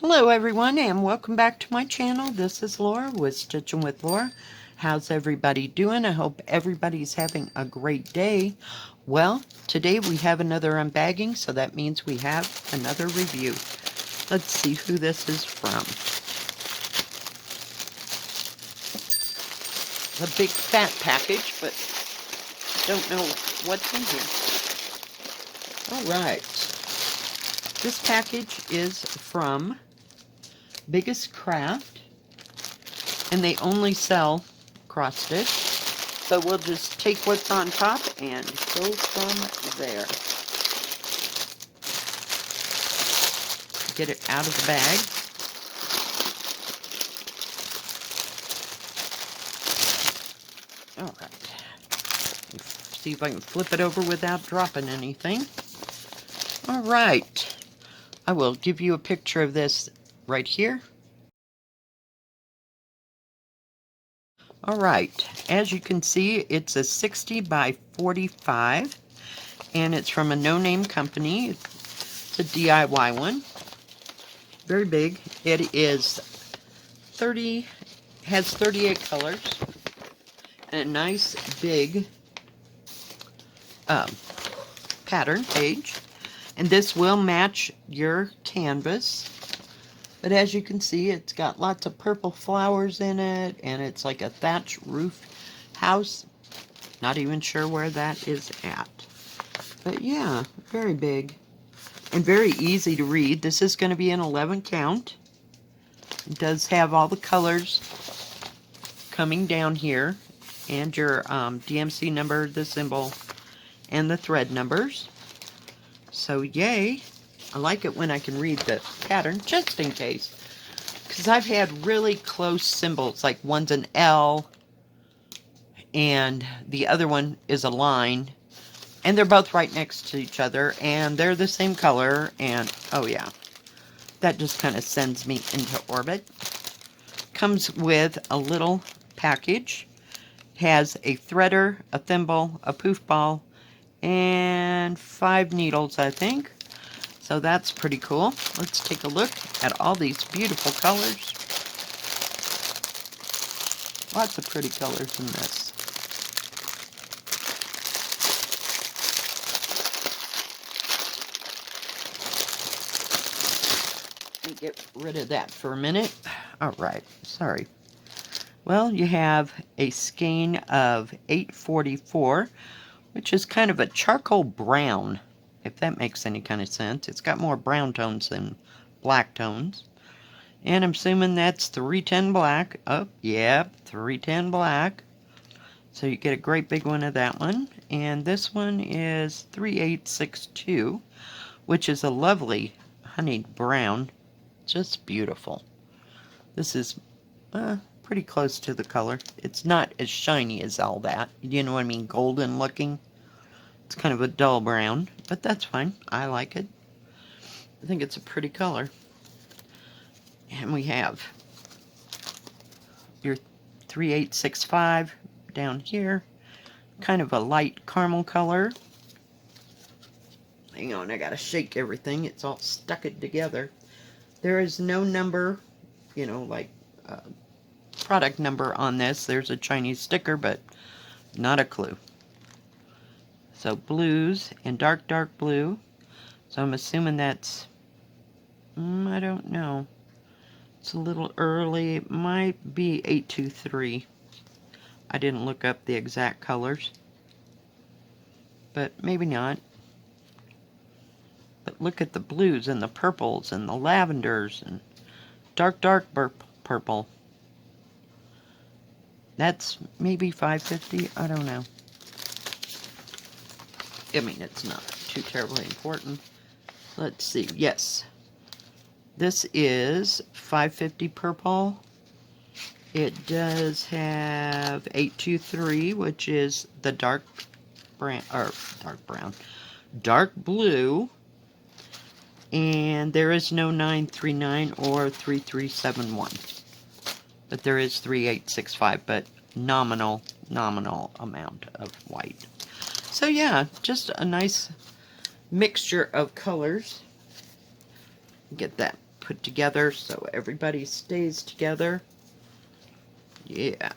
Hello everyone and welcome back to my channel. This is Laura with Stitching with Laura. How's everybody doing? I hope everybody's having a great day. Well, today we have another unbagging, so that means we have another review. Let's see who this is from. A big fat package, but don't know what's in here. Alright. This package is from BiggestCraft, and they only sell cross stitch, so we'll just take what's on top and go from there. Get it out of the bag. Alright, see if I can flip it over without dropping anything. Alright, I will give you a picture of this right here. Alright, as you can see, it's a 60 by 45, and it's from a no-name company. It's a DIY one. Very big. It is has 38 colors, and a nice big pattern page. And this will match your canvas. But as you can see, it's got lots of purple flowers in it, and it's like a thatched roof house. Not even sure where that is at. But yeah, very big and very easy to read. This is going to be an 11 count. It does have all the colors coming down here, and your DMC number, the symbol, and the thread numbers. So yay. I like it when I can read the pattern, just in case. Because I've had really close symbols, like one's an L, and the other one is a line. And they're both right next to each other, and they're the same color, and oh yeah. That just kind of sends me into orbit. Comes with a little package. Has a threader, a thimble, a poof ball, and 5 needles, I think. So that's pretty cool. Let's take a look at all these beautiful colors. Lots of pretty colors in this. Let me get rid of that for a minute. Alright, sorry. Well, you have a skein of 844, which is kind of a charcoal brown, if that makes any kind of sense. It's got more brown tones than black tones. And I'm assuming that's 310 black. Oh, yeah, 310 black. So you get a great big one of that one. And this one is 3862, which is a lovely honeyed brown. Just beautiful. This is pretty close to the color. It's not as shiny as all that. You know what I mean? Golden looking. It's kind of a dull brown, but that's fine. I like it. I think it's a pretty color. And we have your 3865 down here. Kind of a light caramel color. Hang on, I gotta shake everything. It's all stuck it together. There is no number, you know, like product number on this. There's a Chinese sticker, but not a clue. So blues and dark blue. So I'm assuming that's, I don't know. It's a little early. It might be 823. I didn't look up the exact colors. But maybe not. But look at the blues and the purples and the lavenders and dark purple. That's maybe 550. I don't know. I mean, it's not too terribly important. Let's see. Yes. This is 550 purple. It does have 823, which is the dark blue. And there is no 939 or 3371. But there is 3865, but nominal amount of white. So yeah, just a nice mixture of colors. Get that put together so everybody stays together. Yeah.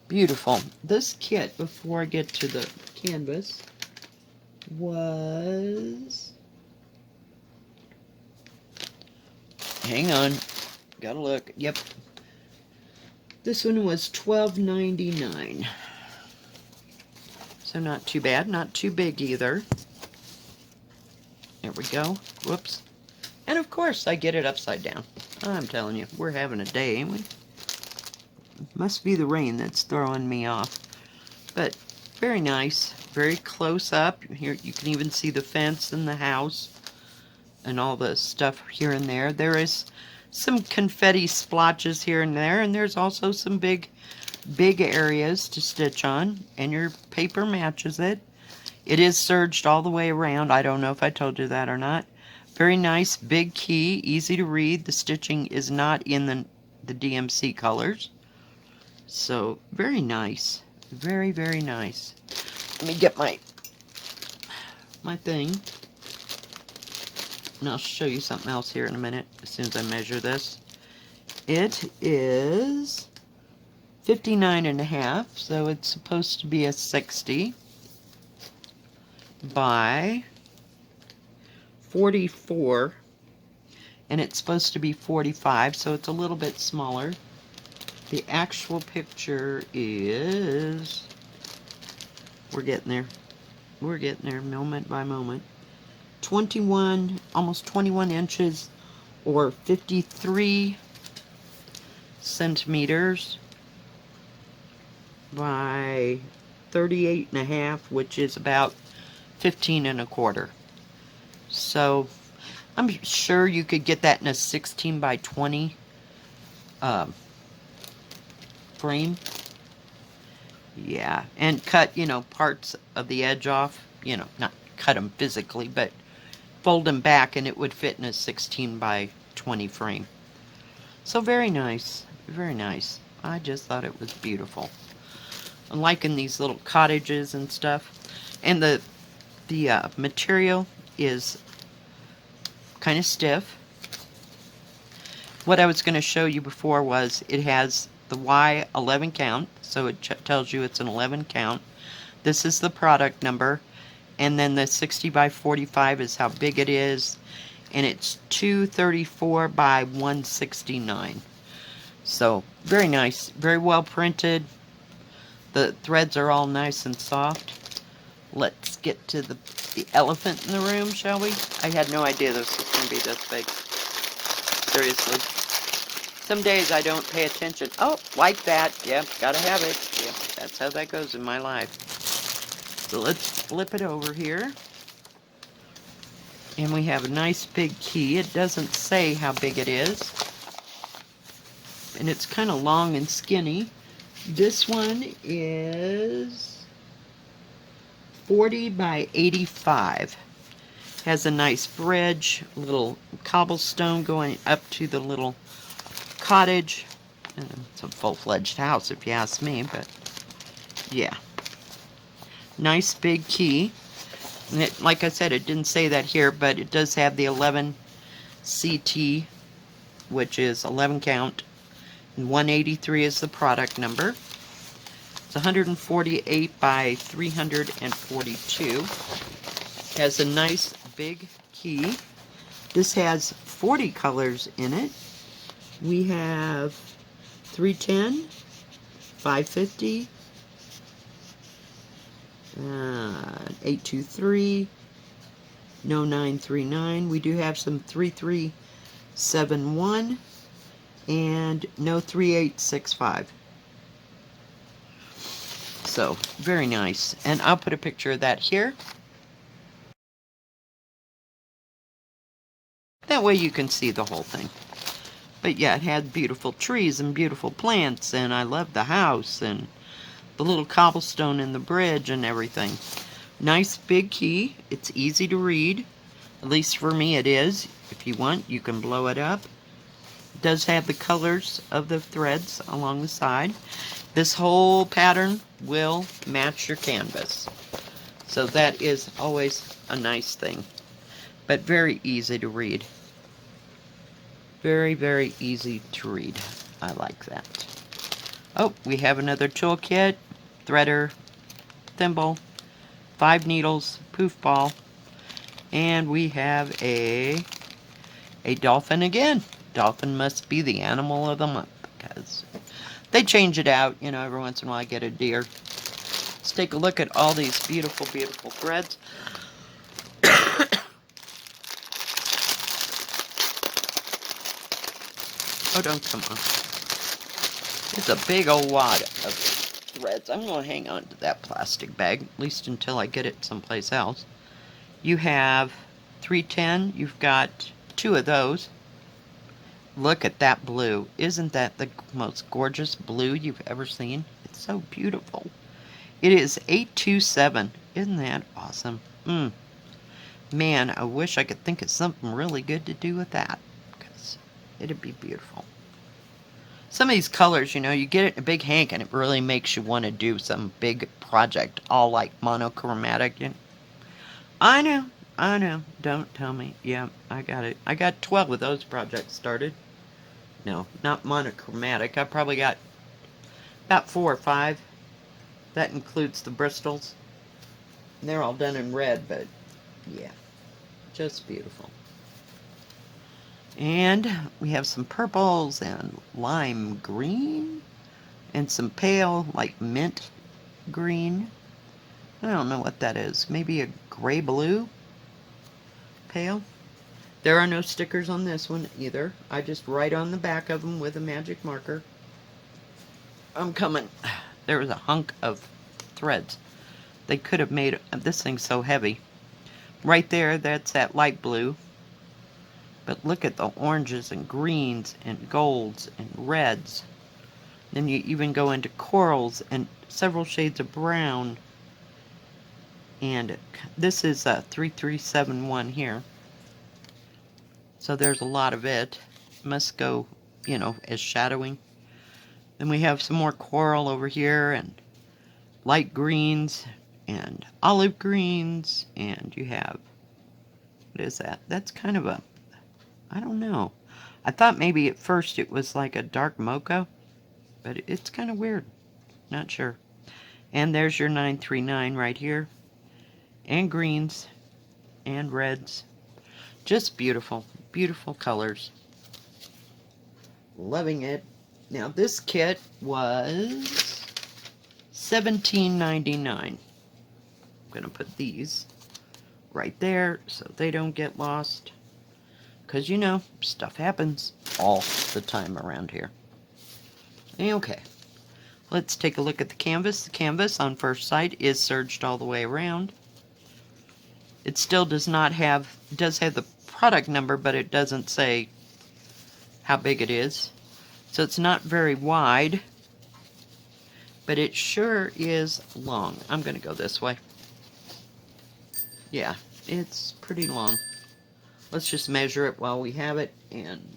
Beautiful. This kit, before I get to the canvas, was... Hang on. Gotta look. Yep. This one was $12.99. So not too bad. Not too big either. There we go. Whoops. And of course, I get it upside down. I'm telling you, we're having a day, ain't we? Must be the rain that's throwing me off. But very nice. Very close up. Here you can even see the fence and the house and all the stuff here and there. There is some confetti splotches here and there, and there's also some big areas to stitch on, and your paper matches it. It is serged all the way around. I don't know if I told you that or not. Very nice, big key, easy to read. The stitching is not in the DMC colors. So, very nice. Very, very nice. Let me get my thing. And I'll show you something else here in a minute, as soon as I measure this. It is 59.5, so it's supposed to be a 60 by 44, and it's supposed to be 45, so it's a little bit smaller. The actual picture is, we're getting there. We're getting there moment by moment. 21, almost 21 inches, or 53 centimeters by 38.5, which is about 15 1/4. So I'm sure you could get that in a 16 by 20 frame. Yeah, and cut, you know, parts of the edge off, you know, not cut them physically, but fold them back and it would fit in a 16 by 20 frame. So very nice, very nice. I just thought it was beautiful. I'm liking these little cottages and stuff. And the material is kind of stiff. What I was going to show you before was it has the Y 11 count, so it tells you it's an 11 count. This is the product number, and then the 60 by 45 is how big it is, and it's 234 by 169. So very nice, very well printed. The threads are all nice and soft. Let's get to the elephant in the room, shall we? I had no idea this was going to be this big. Seriously. Some days I don't pay attention. Oh, like that. Yep, gotta have it. Yep, that's how that goes in my life. So let's flip it over here. And we have a nice big key. It doesn't say how big it is. And it's kind of long and skinny. This one is 40 by 85. Has a nice bridge, little cobblestone going up to the little cottage. It's a full-fledged house if you ask me, but yeah. Nice big key. And it, like I said, it didn't say that here, but it does have the 11 CT, which is 11 count. And 183 is the product number. It's 148 by 342. Has a nice big key. This has 40 colors in it. We have 310, 550, 823, no 939. We do have some 3371 and no 3865. So very nice, and I'll put a picture of that here. That way you can see the whole thing. But yeah, it had beautiful trees and beautiful plants, and I love the house and the little cobblestone in the bridge and everything. Nice big key. It's easy to read. At least for me it is. If you want, you can blow it up. It does have the colors of the threads along the side. This whole pattern will match your canvas. So that is always a nice thing. But very easy to read. Very, very easy to read. I like that. Oh, we have another toolkit, threader, thimble, 5 needles, poof ball, and we have a dolphin again. Dolphin must be the animal of the month because they change it out, you know, every once in a while I get a deer. Let's take a look at all these beautiful, beautiful threads. Oh, don't come on. It's a big old wad of threads. I'm going to hang on to that plastic bag, at least until I get it someplace else. You have 310. You've got 2 of those. Look at that blue. Isn't that the most gorgeous blue you've ever seen? It's so beautiful. It is 827. Isn't that awesome? Man, I wish I could think of something really good to do with that, because it'd be beautiful. Some of these colors, you know, you get it in a big hank and it really makes you want to do some big project, all like monochromatic. I know, don't tell me. Yeah, I got it. I got 12 of those projects started. No, not monochromatic. I probably got about 4 or 5. That includes the Bristols. They're all done in red, but yeah, just beautiful. And we have some purples and lime green and some pale, like mint green. I don't know what that is. Maybe a gray blue? Pale? There are no stickers on this one either. I just write on the back of them with a magic marker. I'm coming. There was a hunk of threads. They could have made this thing so heavy. Right there, that's that light blue. But look at the oranges and greens and golds and reds. Then you even go into corals and several shades of brown. And this is 3371 here. So there's a lot of it. Must go, you know, as shadowing. Then we have some more coral over here and light greens and olive greens. And you have, what is that? That's kind of a, I don't know. I thought maybe at first it was like a dark mocha, but it's kind of weird. Not sure. And there's your 939 right here. And greens and reds. Just beautiful, beautiful colors. Loving it. Now this kit was $17.99. I'm going to put these right there so they don't get lost. Because, you know, stuff happens all the time around here. Okay, let's take a look at the canvas. The canvas on first sight is serged all the way around. It still does not have, it does have the product number, but it doesn't say how big it is. So it's not very wide, but it sure is long. I'm going to go this way. Yeah, it's pretty long. Let's just measure it while we have it and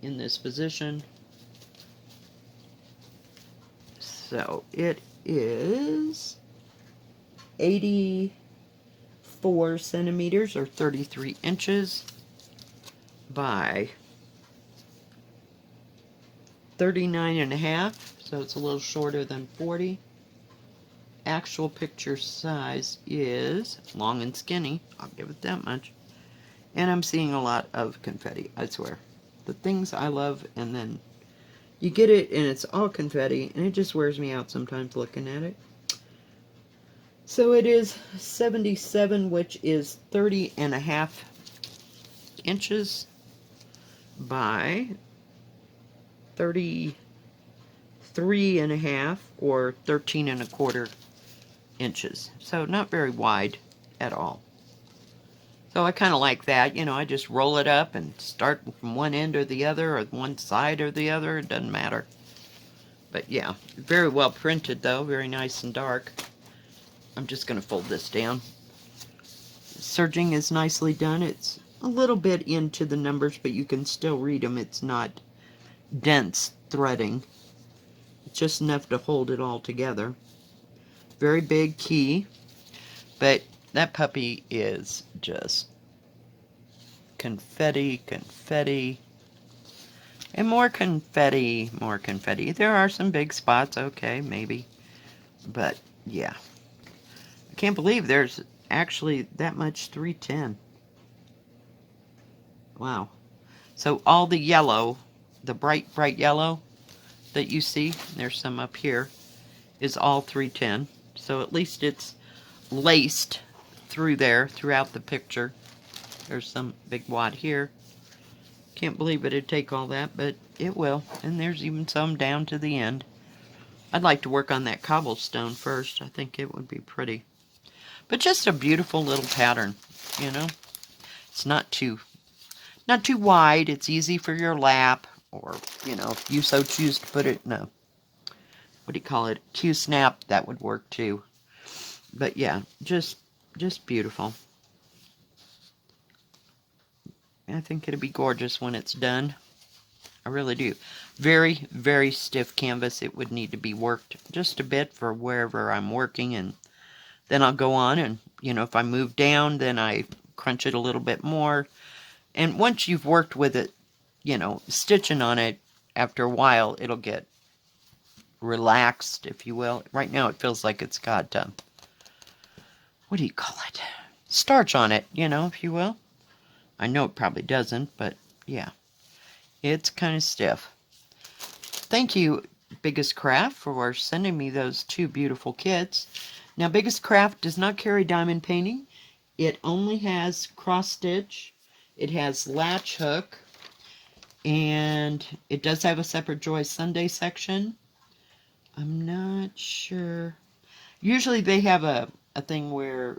in this position. So it is 84 centimeters or 33 inches by 39.5, so it's a little shorter than 40. Actual picture size is long and skinny, I'll give it that much. And I'm seeing a lot of confetti, I swear. The things I love, and then you get it and it's all confetti, and it just wears me out sometimes looking at it. So it is 77, which is 30.5 inches by 33.5 or 13.25 inches. So not very wide at all. So I kind of like that, you know, I just roll it up and start from one end or the other, or one side or the other, it doesn't matter. But yeah, very well printed though, very nice and dark. I'm just going to fold this down. Serging is nicely done. It's a little bit into the numbers, but you can still read them. It's not dense threading. It's just enough to hold it all together. Very big key, but that puppy is just confetti, confetti. And more confetti, more confetti. There are some big spots, okay, maybe. But, yeah. I can't believe there's actually that much 310. Wow. So all the yellow, the bright, bright yellow that you see, there's some up here, is all 310. So at least it's laced through there, throughout the picture. There's some big wad here. Can't believe it'd take all that, but it will. And there's even some down to the end. I'd like to work on that cobblestone first. I think it would be pretty. But just a beautiful little pattern, you know. It's not too wide. It's easy for your lap, or, you know, if you so choose to put it in a, what do you call it, Q-snap, that would work too. But yeah, just beautiful. I think it'll be gorgeous when it's done. I really do. Very, very stiff canvas. It would need to be worked just a bit for wherever I'm working, and then I'll go on and, you know, if I move down, then I crunch it a little bit more. And once you've worked with it, you know, stitching on it, after a while, it'll get relaxed, if you will. Right now, it feels like it's got, what do you call it? Starch on it, you know, if you will. I know it probably doesn't, but yeah. It's kind of stiff. Thank you, BiggestCraft, for sending me those two beautiful kits. Now, BiggestCraft does not carry diamond painting. It only has cross stitch. It has latch hook. And it does have a separate Joy Sunday section. I'm not sure. Usually they have a thing where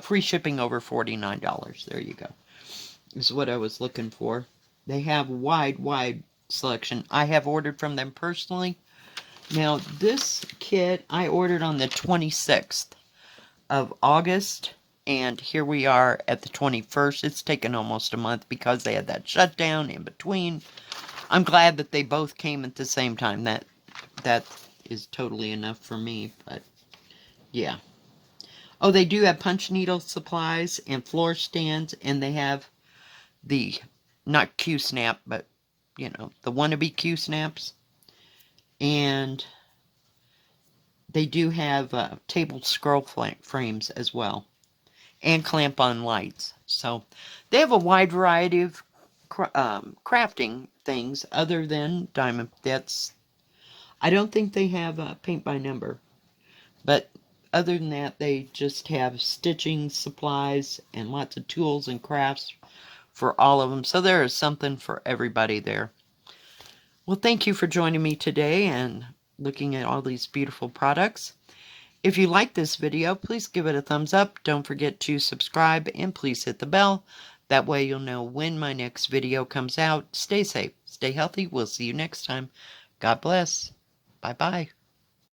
free shipping over $49. There you go. Is what I was looking for. They have wide selection. I have ordered from them personally. Now, this kit I ordered on the 26th of August, and here we are at the 21st. It's taken almost a month because they had that shutdown in between. I'm glad that they both came at the same time. That is totally enough for me, but yeah. Oh, they do have punch needle supplies and floor stands, and they have the, not Q-snap, but, you know, the wannabe Q-snaps. And they do have table scroll frames as well. And clamp-on lights. So they have a wide variety of crafting things other than diamond. I don't think they have paint by number. But other than that, they just have stitching supplies and lots of tools and crafts for all of them. So there is something for everybody there. Well, thank you for joining me today and looking at all these beautiful products. If you like this video, please give it a thumbs up. Don't forget to subscribe and please hit the bell. That way you'll know when my next video comes out. Stay safe, stay healthy. We'll see you next time. God bless. Bye-bye.